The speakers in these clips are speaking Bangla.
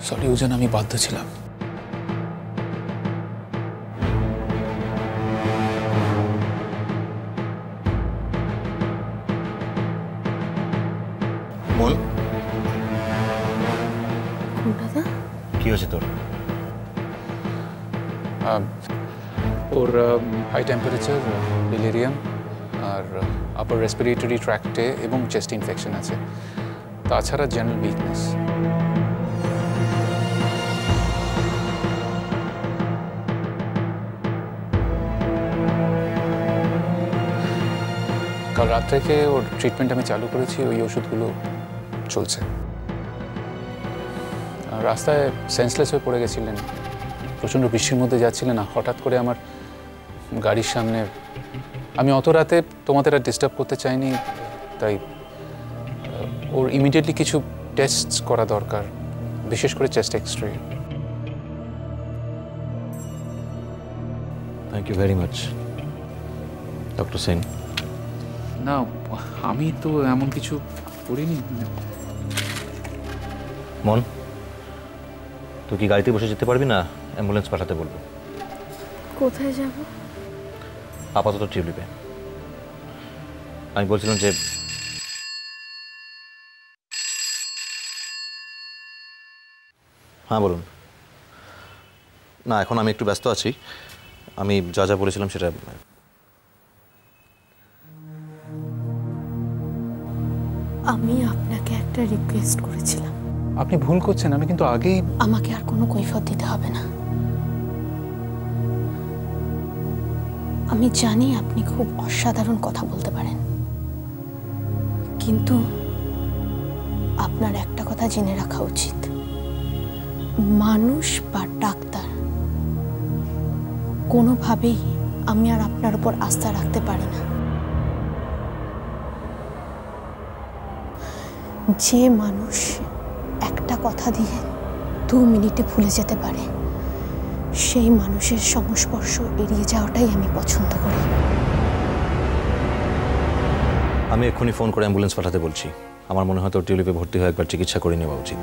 সরি উজান, আমি বাধ্য ছিলাম। মন, দাদা কি হয়েছে তোর? ওর হাই টেম্পারেচার, ডিলেরিয়াম আর আপার রেসপিরেটরি ট্র্যাক্টে এবং চেস্ট ইনফেকশন আছে, তাছাড়া জেনারেল উইকনেস। কাল রাত থেকে ওর ট্রিটমেন্ট আমি চালু করেছি, ওই ওষুধগুলো চলছে। রাস্তায় সেন্সলেস হয়ে পড়ে গেছিলেন, প্রচণ্ড বৃষ্টির মধ্যে যাচ্ছিলেন না, হঠাৎ করে আমার গাড়ির সামনে। আমি অত রাতে তোমাদের আর ডিস্টার্ব করতে চাইনি, তাই ওর ইমিডিয়েটলি কিছু টেস্ট করা দরকার, বিশেষ করে chest x-ray. Thank you very much doctor Sen. না, আমি তো এমন কিছু করিনি। মন, তুই কি গাড়িতে বসে যেতে পারবি না? অ্যাম্বুলেন্স পাঠাতে বলবো। কোথায় যাব? আপাতত টিউলিপে। আমি বলছিলাম যে হ্যাঁ বলুন। না, এখন আমি একটু ব্যস্ত আছি। আমি যা যা বলেছিলাম সেটা। আমি আপনাকে একটা রিকোয়েস্ট করেছিলাম। আপনি ভুল করছেন, আমি কিন্তু আগেই। আমাকে আর কোনো কৈফিয়ত দিতে হবে না। আমি জানি আপনি খুব অসাধারণ কথা বলতে পারেন, কিন্তু আপনার একটা কথা জেনে রাখা উচিত, মানুষ বা ডাক্তার কোনোভাবেই আমি আর আপনার উপর আস্থা রাখতে পারি না। যে মানুষ একটা কথা দিয়ে 2 মিনিটে ভুলে যেতে পারে, সেই মানুষের সংস্পর্শ এড়িয়ে যাওয়াটাই আমি পছন্দ করি। আমি এক্ষুনি ফোন করে অ্যাম্বুলেন্স পাঠাতে বলছি। আমার মনে হয় তোর টিউলিপে ভর্তি হয়ে একবার চিকিৎসা করে নেওয়া উচিত।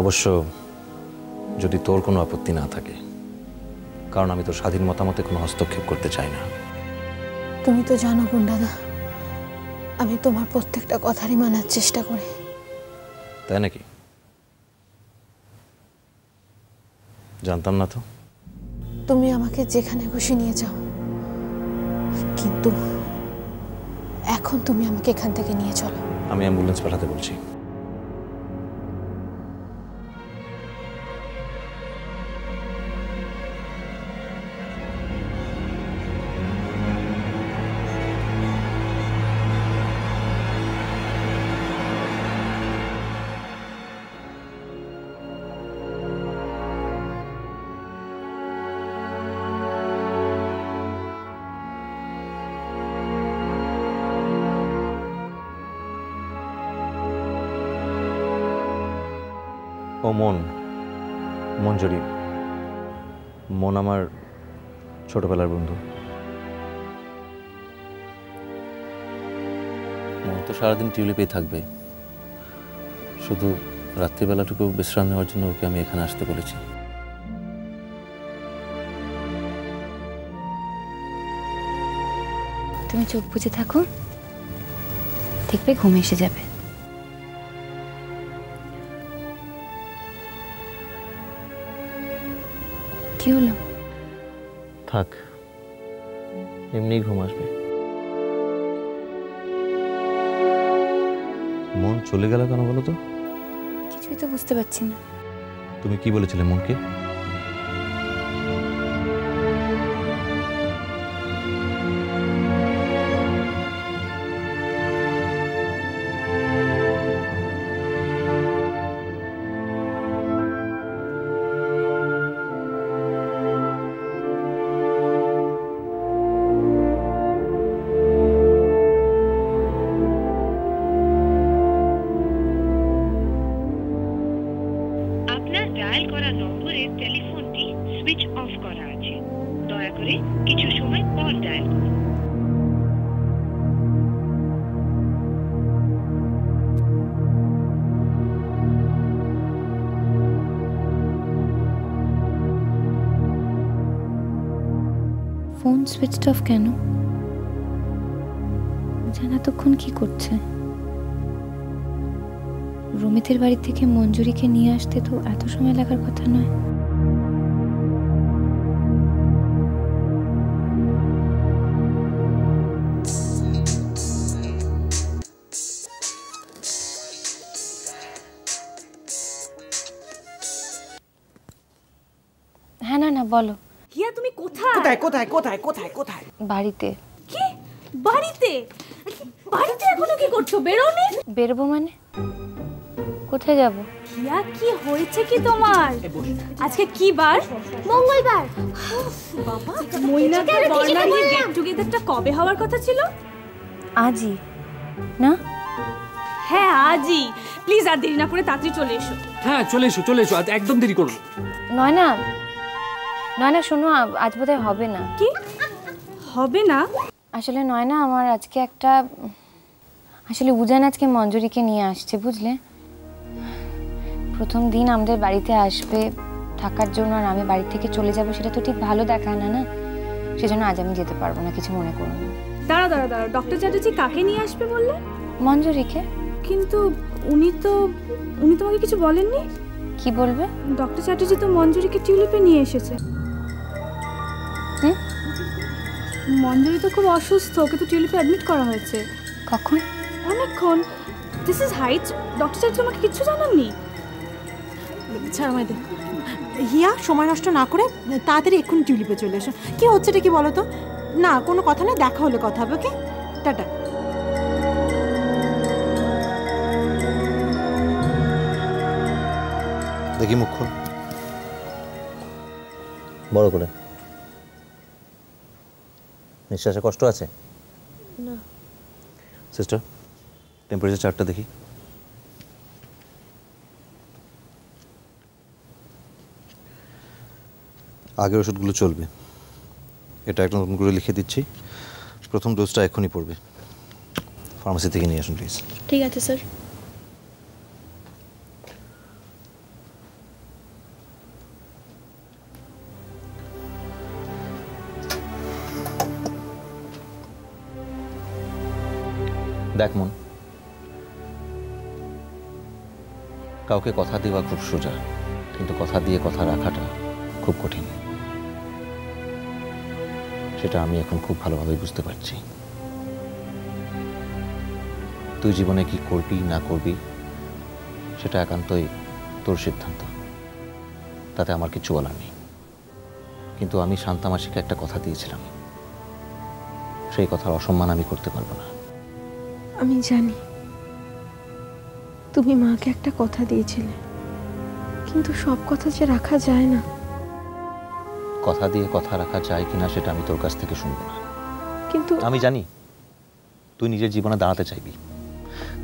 অবশ্য যদি তোর কোনো আপত্তি না থাকে, কারণ আমি তোর স্বাধীন মতামতে কোনো হস্তক্ষেপ করতে চাই না। তুমি তো জানো গুন্ডাদা, আমি তোমার প্রত্যেকটা কথারই মানার চেষ্টা করি। তাই নাকি? জানতাম না তো। তুমি আমাকে যেখানে খুশি নিয়ে যাও, কিন্তু এখন তুমি আমাকে এখান থেকে নিয়ে চলো। আমি অ্যাম্বুলেন্স পাঠাতে বলছি। ও মন, মঞ্জুরি। মন আমার ছোটবেলার বন্ধু। মন তো সারাদিন টিউলিপেই থাকবে, শুধু রাত্রিবেলাটুকু বিশ্রাম নেওয়ার জন্য ওকে আমি এখানে আসতে বলেছি। তুমি চোখ বুজে থাকো, দেখবে ঘুম এসে যাবে। কি হলো? থাক, এমনি ঘুম আসবে। মন চলে গেল কেন বলো তো? কিছুই তো বুঝতে পারছি না। তুমি কি বলেছিলে মনকে? আপনার ডায়াল করা নম্বরের ফোন সুইচড অফ কেন? জানা তখন কি করছে? রমিতের বাড়ি থেকে মঞ্জুরিকে নিয়ে আসতে তো এত সময় লাগার কথা নয়। হ্যাঁ, না বলো। হিয়া তুমি কোথায়? কোথায় কোথায় কোথায় কোথায় কোথায়? বাড়িতে। কি বাড়িতে? বাড়িতে এখনো কি করছো? বেরোনি? বেরোবো মানে? কোথায় যাব? হিয়া কি হয়েছে কি তোমার? আজকে কি বার? মঙ্গলবার। বাবা মইনাকে বর্ণালী গেট টুগেদারটা কবে হওয়ার কথা ছিল? আজই না? হ্যাঁ আজই। প্লিজ আর দেরি না করে তাড়াতাড়ি চলে এসো। হ্যাঁ চলে এসো আজ একদম দেরি করো। নয়না শোনো, আজ বোধহয় হবে না। কি হবে না? আসলে নয়না, আমার আজকে উজান আজকে মঞ্জুরিকে নিয়ে আসছে, বুঝলে? প্রথম দিন আমাদের বাড়িতে আসবে থাকার জন্য, আর আমি বাড়ি থেকে চলে যাব, সেটা তো ঠিক ভালো দেখায় না, না? সেজন্য আজ আমি যেতে পারবো না, কিছু মনে করো না। দাঁড়া ডক্টর চ্যাটার্জি কাকে নিয়ে আসবে বললে? মঞ্জুরিকে। কিন্তু উনি তোমাকে কিছু বলেননি? কি বলবে? ডক্টর চ্যাটার্জি তো মঞ্জুরিকে টিউলিপে নিয়ে এসেছে। মঞ্জুরি তো খুব অসুস্থ, ওকে তো টিউলিপে অ্যাডমিট করা হয়েছে। কখন? অনেকক্ষণ। This is Heights. Doctor Chatterjee আমাকে কিছু জানাননি। ছাড় আমায় দে। হিয়া, সময় নষ্ট না করে তাড়াতাড়ি এক্ষুনি টিউলিপে চলে এসো। কি হচ্ছেটা কি বলো তো? না কোনো কথা নেই, দেখা হলে কথা হবে। ওকে, টাটা। দেখি মুখ খোল বড় করে। নিঃশ্বাসে কষ্ট আছে? না। সিস্টার, টেম্পারেচার চার্টটা দেখি। আগের ওষুধগুলো চলবে, এটা একটা নতুন করে লিখে দিচ্ছি। প্রথম ডোজটা এক্ষুনি পড়বে। ফার্মেসি থেকে নিয়ে আসুন প্লিজ। ঠিক আছে স্যার। দেখ মন, কাউকে কথা দেওয়া খুব সোজা, কিন্তু কথা দিয়ে কথা রাখাটা খুব কঠিন। সেটা আমি এখন খুব ভালোভাবে বুঝতে পারছি। তুই জীবনে কি করবি না করবি সেটা একান্তই তোর সিদ্ধান্ত, তাতে আমার কিছু বলার নেই। কিন্তু আমি শান্তা মাসিকে একটা কথা দিয়েছিলাম, সেই কথার অসম্মান আমি করতে পারবো না। আমি জানি তুমি মাকে একটা কথা দিয়েছিলে, কিন্তু সব কথা যে রাখা যায় না। কথা দিয়ে কথা রাখা যায় কিনা সেটা আমি তোর কাছ থেকে শুনবো না। কিন্তু আমি জানি তুই নিজের জীবনে দাঁড়াতে চাইবি,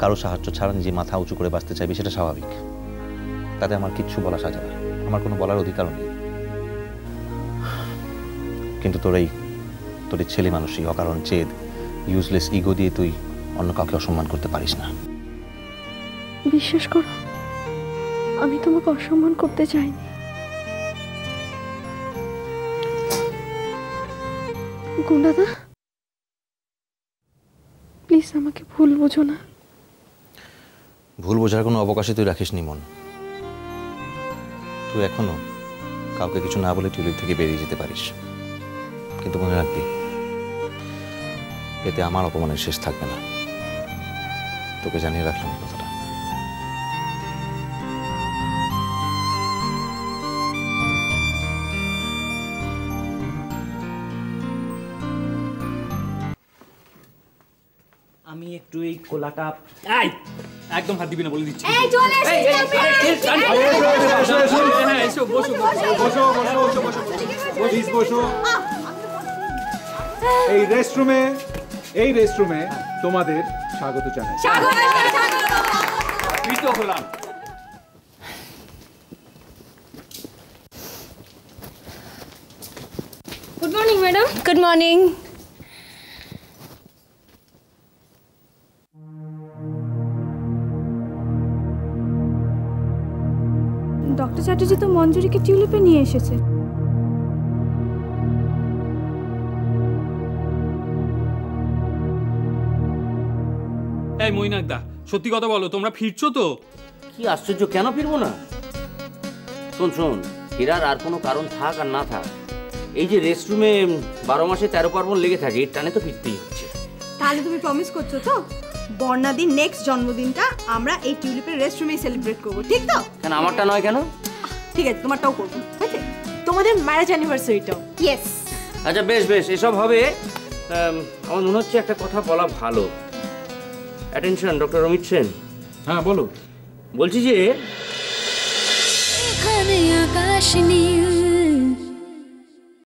কারো সাহায্য ছাড়া নিজে মাথা উঁচু করে বাঁচতে চাইবি, সেটা স্বাভাবিক। তাতে আমার কিচ্ছু বলা সাজে না, আমার কোনো বলার অধিকারও নেই। কিন্তু তোর এই ছেলে মানুষই অকারণ জেদ, ইউজলেস ইগো দিয়ে তুই অন্য কাউকে অসম্মান করতে পারিস না। বিশ্বাস করো, আমি তোমাকে অসম্মান করতে চাইনি। গুন্ডাদা, প্লিজ আমাকে ভুল বোঝো না। ভুল বোঝার কোনো অবকাশই তুই রাখিস নি মন। তুই এখনো কাউকে কিছু না বলে টিউলিপ থেকে বেরিয়ে যেতে পারিস, কিন্তু মনে রাখবি এতে আমার অপমানের শেষ থাকবে না। তোকে জানিয়ে রাখলাম এই কথাটা। আমি একটু এই কোলাটা একদম হাত দিবি না বলে দিচ্ছি। এই রেস্টরুমে তোমাদের স্বাগত জানাই। Good morning madam. Good morning. Doctor Chatterjee তো মঞ্জুরিকে টিউলিপে নিয়ে এসেছে। এই মৈনাকদা, সত্যি কথা বলো, তোমরা ফিরছো তো? কি আশ্চর্য, কেন ফিরবো না? শোন শোন, ফেরার আর কোনো কারণ থাক আর না থাক, এই যে রেস্টরুমে 12 মাসে 13 পার্বণ লেগে থাকে, এর টানে তো ফিরতেই হচ্ছে। তাহলে তুমি প্রমিস করছো তো বর্ণাদির নেক্সট জন্মদিনটা আমরা এই টিউলিপের রেস্টরুমেই সেলিব্রেট করবো, ঠিক তো? কেন আমারটা নয় কেন? ঠিক আছে, তোমারটাও করবো, ঠিক আছে? তোমাদের ম্যারেজ অ্যানিভার্সারিটাও। ইয়েস। আচ্ছা বেশ বেশ, এসব হবে। আমার মনে হচ্ছে একটা কথা বলা ভালো। Attention, doctor Amit Sen. হ্যাঁ বলো। বলছি যে এখানে আকাশ নীল